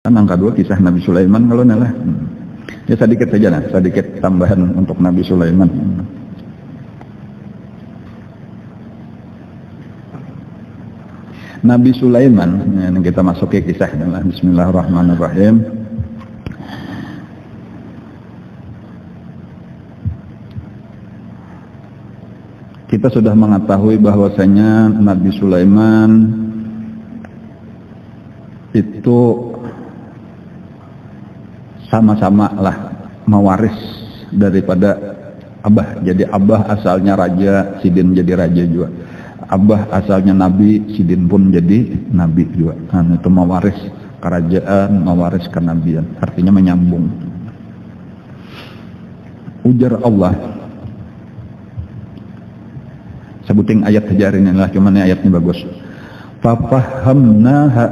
Angka 2 kisah Nabi Sulaiman kalau nalah. Ya sedikit saja nah, sedikit tambahan untuk Nabi Sulaiman. Nabi Sulaiman, yang kita masuk ke kisah adalah Bismillahirrahmanirrahim. Kita sudah mengetahui bahwasanya Nabi Sulaiman itu sama-sama lah mewaris daripada Abah. Jadi Abah asalnya raja, Sidin jadi raja juga. Abah asalnya nabi, Sidin pun jadi nabi juga. Nah, itu mewaris kerajaan, mewaris kenabian. Artinya menyambung. Ujar Allah. Sebutin ayat saja ini lah, cuman ayatnya bagus. Fafahamnaha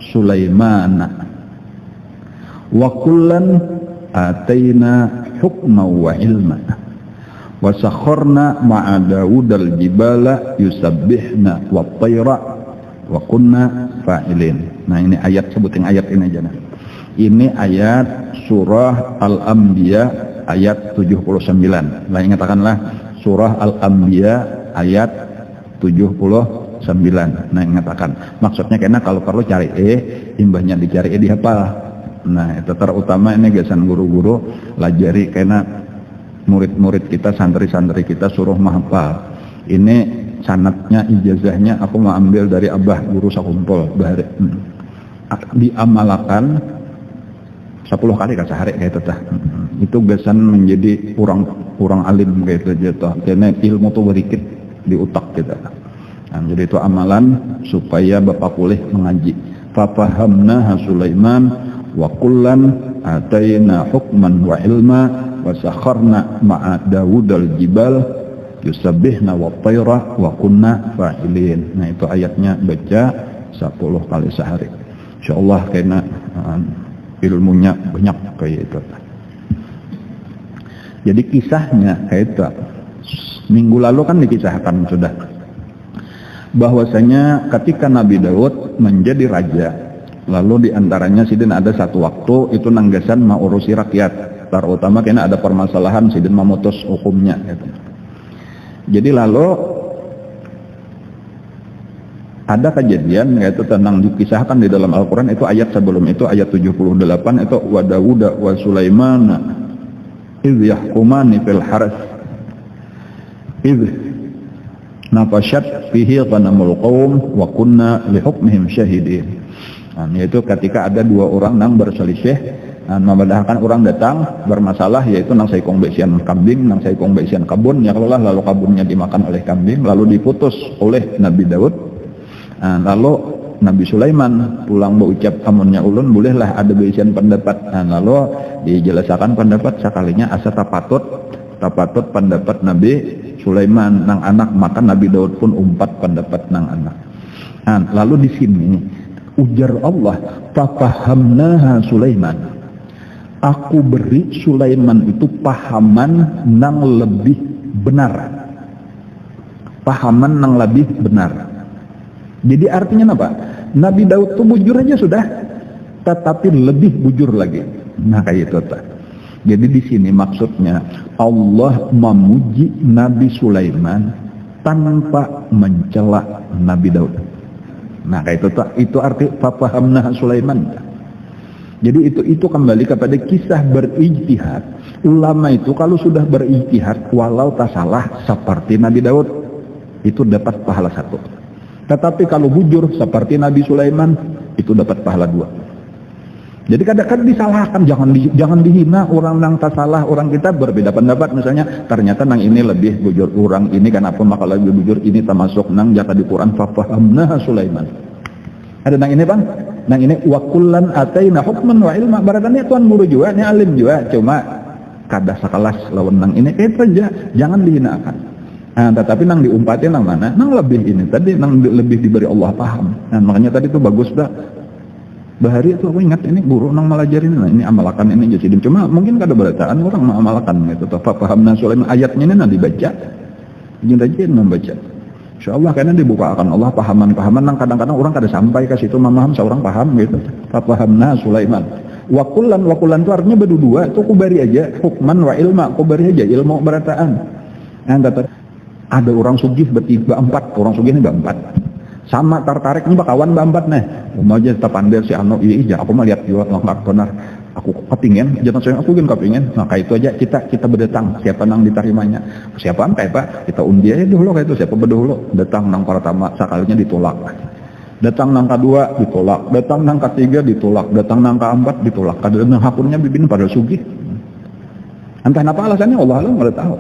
Sulaimana wa kullan ataina hukma wa ilma wa sakharna ma'a Daudal jibala yusabbihna wa tayra wa kunna fa'ilin. Nah ini ayat, sebutin ayat ini aja. Nah. Ini ayat surah Al-Anbiya ayat 79. Lah ingatkanlah surah Al-Anbiya ayat 79. Nah ingatkan. Maksudnya karena kalau perlu cari imbahnya dicari dihafal. Nah itu terutama ini gasan guru-guru lajari karena murid-murid kita, santri-santri kita suruh menghafal. Ini sanadnya, ijazahnya aku mau ambil dari Abah guru sakumpul bahari. Diamalkan 10 kali sehari kayak itu tah. Itu gasan menjadi kurang alim kayak itu jatuh. Karena ilmu tuh berikit di utak kita. Nah, jadi itu amalan supaya Bapak pulih mengaji. Fafahamnaha Sulaiman wa kullan ataina hukman wa ilma wa sakharna ma'a Daudal jibal yusabbihna wa tayra wa kunna fa'ilin. Nah itu ayatnya baca 10 kali sehari. Insyaallah karena ilmunya banyak kayak itu. Jadi kisahnya kayak itu. Minggu lalu kan dikisahkan sudah bahwasanya ketika Nabi Daud menjadi raja, lalu diantaranya Sidin ada satu waktu itu nanggasan mau urusi rakyat, terutama karena ada permasalahan Sidin memutus hukumnya gitu. Jadi lalu ada kejadian yaitu tentang dikisahkan di dalam Al-Quran, itu ayat sebelum itu ayat 78 itu wa Dawuda wa Sulaimana idh yahkumani fil harth idh nafashat fihi ghanamul qawm wa kunna li hukmihim syahidin. Nah, yaitu ketika ada dua orang nang berselisih, memandahkan orang datang bermasalah, yaitu nang saikong besian kambing, nang saikong besian kabun, ya kalau lalu kabunnya dimakan oleh kambing, lalu diputus oleh Nabi Daud. Lalu Nabi Sulaiman pulang berucap amunnya ulun bolehlah ada besian pendapat. Lalu dijelaskan pendapat sekalinya asa tapatut pendapat Nabi Sulaiman nang anak, maka Nabi Daud pun umpat pendapat nang anak. Lalu di sini ujar Allah, fafahamnaha Sulaiman. Aku beri Sulaiman itu pahaman nang lebih benar. Pahaman nang lebih benar. Jadi artinya apa? Nabi Daud itu bujur aja sudah, tetapi lebih bujur lagi. Nah kayak itu tak. Jadi di sini maksudnya Allah memuji Nabi Sulaiman tanpa mencela Nabi Daud. Nah kayak itu tak. Itu arti fafahamna Sulaiman. Jadi itu kembali kepada kisah berijtihad. Ulama itu kalau sudah berijtihad walau tak salah seperti Nabi Daud itu dapat pahala 1. Tetapi kalau bujur seperti Nabi Sulaiman itu dapat pahala 2. Jadi kadang-kadang disalahkan, jangan dihina orang yang tak salah, orang kita berbeda pendapat misalnya, ternyata nang ini lebih bujur orang ini, kenapa maka lebih bujur ini termasuk nang jaka di Quran fafahamna Sulaiman. Ada nang ini bang, nang ini wa kullan ataina hukman wa ilma, barangkali tuan guru juga, ini alim juga, cuma kada sekelas lawan nang ini itu saja, jangan dihinakan. Tetapi nang diumpatin nang mana? Nang lebih ini tadi, nang lebih diberi Allah paham. Makanya tadi itu bagus dah. Bahari itu aku ingat ini guru nang malajarin, nah ini amalkan ini jadi cuma mungkin kada berataan orang mengamalkan gitu. Fahamna Sulaiman ayatnya ini nanti baca, izin aja membaca. Insyaallah karena dibukakan Allah pahaman-pahaman nang kadang-kadang orang kada sampai ke situ memaham seorang paham gitu. Fahamna Sulaiman. Wa kullan itu artinya berdua itu kubari aja hukman wa ilma, kubari aja ilmu berataan. Nah, ada orang sugih bertiga empat, orang sugih ini empat. Sama tertarik nih kawan empat nih. Mau aja tapandir si anu iya aku mah lihat juga enggak benar. Aku kepingin, jangan saya aku kan kepingin. Maka itu aja kita berdatang. Siapa nang diterimanya? Siapa sampai Pak? Kita undi aja dulu kayak itu. Siapa berdahulu? Datang nang pertama sekalinya ditolak. Datang nang kedua ditolak. Datang nang ketiga ditolak. Datang nang keempat ditolak. Kadang hakunnya bibin pada sugih. Entah apa alasannya Allah nggak tahu.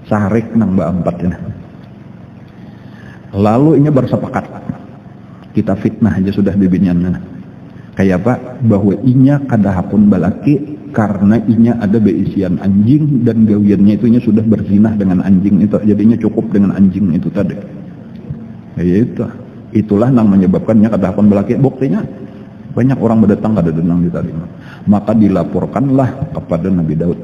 Sarik nang empat ini. Lalu ini bersepakat. Kita fitnah aja sudah bibinnya. Kayak apa? Bahwa inya kadahapun balaki karena inya ada beisian anjing dan gawiannya itunya sudah berzinah dengan anjing itu, jadinya cukup dengan anjing itu tadi. Ya itulah yang menyebabkannya kadahapun balaki. Buktinya banyak orang berdatang kada denang diterima. Maka dilaporkanlah kepada Nabi Daud.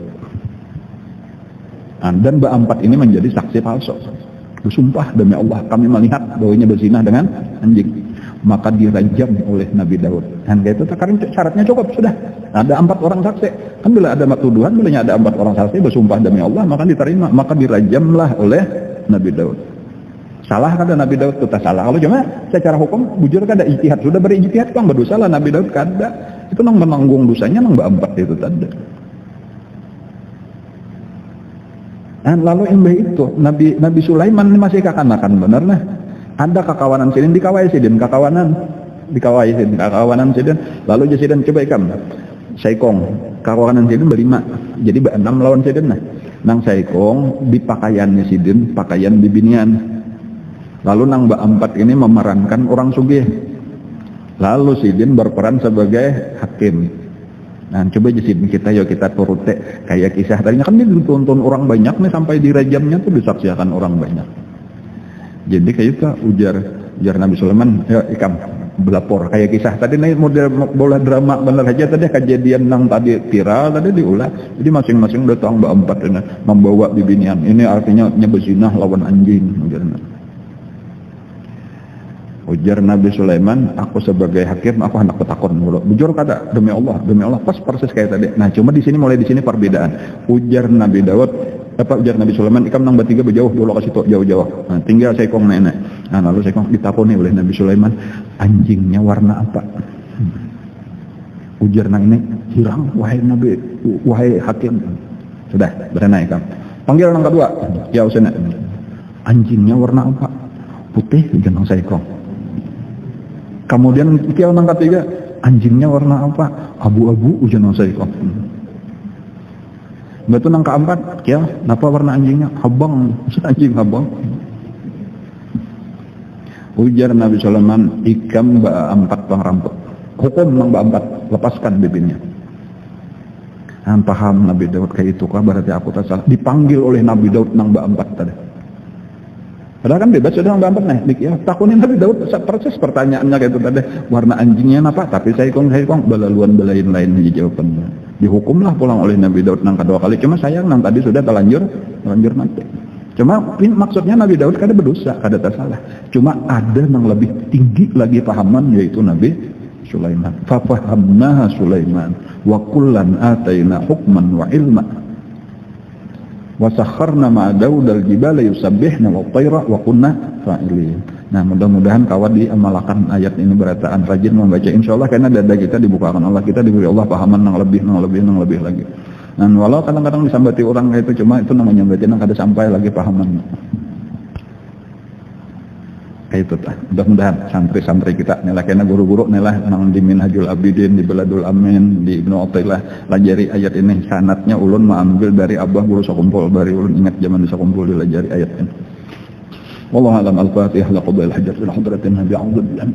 Dan Mbak 4 ini menjadi saksi palsu. Bersumpah demi Allah kami melihat bahwa inya berzinah dengan anjing. Maka dirajam oleh Nabi Daud. Dan itu karena syaratnya cukup sudah. Ada 4 orang saksi. Kan bila ada tuduhan, bila ada 4 orang saksi bersumpah demi Allah, maka diterima. Maka dirajamlah oleh Nabi Daud. Salah kada Nabi Daud itu tak salah. Kalau cuma secara hukum bujur kada ijtihad. Sudah berijtihad kan berdosa lah Nabi Daud kada. Itu nang menanggung dosanya nang Mbak 4 itu tadi. Dan lalu yang baik itu Nabi Sulaiman ini masih kekanakan benar nah. Ada kekawanan sidin dikawai sidin kekawanan sidin lalu je sidin coba ikam saikong kekawanan sidin berlima jadi enam lawan sidin nah nang saikong di pakaiannya sidin pakaian bibinian lalu nang Mbak 4 ini memerankan orang sugih lalu sidin berperan sebagai hakim. Nah coba aja sidin kita yuk kita turute kayak kisah tadinya kan dia ditonton orang banyak nih sampai dirajamnya tuh disaksikan orang banyak. Jadi kayak itu ujar Nabi Sulaiman ya ikam belapor kayak kisah tadi nih model bola drama bener aja tadi kejadian yang tadi viral tadi diulah jadi masing-masing datang Mbak 4 ini membawa bibinian ini artinya berzinah lawan anjing ujar Nabi Sulaiman aku sebagai hakim aku hendak bertakon mulu bujur kata demi Allah pas persis kayak tadi. Nah cuma di sini mulai di sini perbedaan ujar Nabi Daud ujar Nabi Sulaiman ikam nang bertiga berjauh dulu ke situ jauh-jauh. Nah, tinggal saikong nenek. Nah, lalu saikong ditakoni oleh Nabi Sulaiman, anjingnya warna apa? Ujar nang ini hirang wahai Nabi, wahai hakim. Sudah, berenai ikam. Panggil nang kedua, ya usah anjingnya warna apa? Putih ujar nang saikong. Kemudian kiau nang ketiga, anjingnya warna apa? Abu-abu ujar nang saikong. Betul nang keempat, ya, napa warna anjingnya? Habang, anjing habang. Ujar Nabi Sulaiman, ikam Mbak 4 bang rambut. Hukum nang Mbak 4, lepaskan bibirnya. Nah, paham Nabi Daud kayak itu kah? Berarti aku tak salah. Dipanggil oleh Nabi Daud nang Mbak 4 tadi. Padahal kan bebas sudah Mbak 4 nih. Ya, takunin Nabi Daud persis pertanyaannya kayak itu tadi. Warna anjingnya apa? Tapi saya kong belaluan belain lain jawabannya. Dihukumlah pulang oleh Nabi Daud nang kedua kali. Cuma sayang nang tadi sudah terlanjur nanti. Cuma maksudnya Nabi Daud kada berdosa, kada tersalah. Cuma ada yang lebih tinggi lagi pahaman yaitu Nabi Sulaiman. Fahamnaha Sulaiman wa kullan ataina hukman wa ilma. Wa sakharna ma'a Daud al-jibala yusabbihna wa tayra wa kunna fa'ilin. Nah mudah-mudahan kawan diamalkan ayat ini berataan rajin membaca insyaallah karena dada kita dibukakan Allah kita diberi Allah pahaman yang lebih lagi. Dan walau kadang-kadang disambati orang kayak itu cuma itu namanya berarti nang kada sampai lagi pahaman. Kayak itu tah. Mudah-mudahan santri-santri kita nilah kena guru-guru nilah nang di Minhajul Abidin di Baladul Amin di Ibnu Athaillah lajari ayat ini sanatnya ulun mengambil dari abah guru sakumpul dari ulun ingat zaman bisa kumpul dilajari ayat ini. والله أعلم. الفاتحة لقضاء الحجة إلى حضرة النبي عوض بالله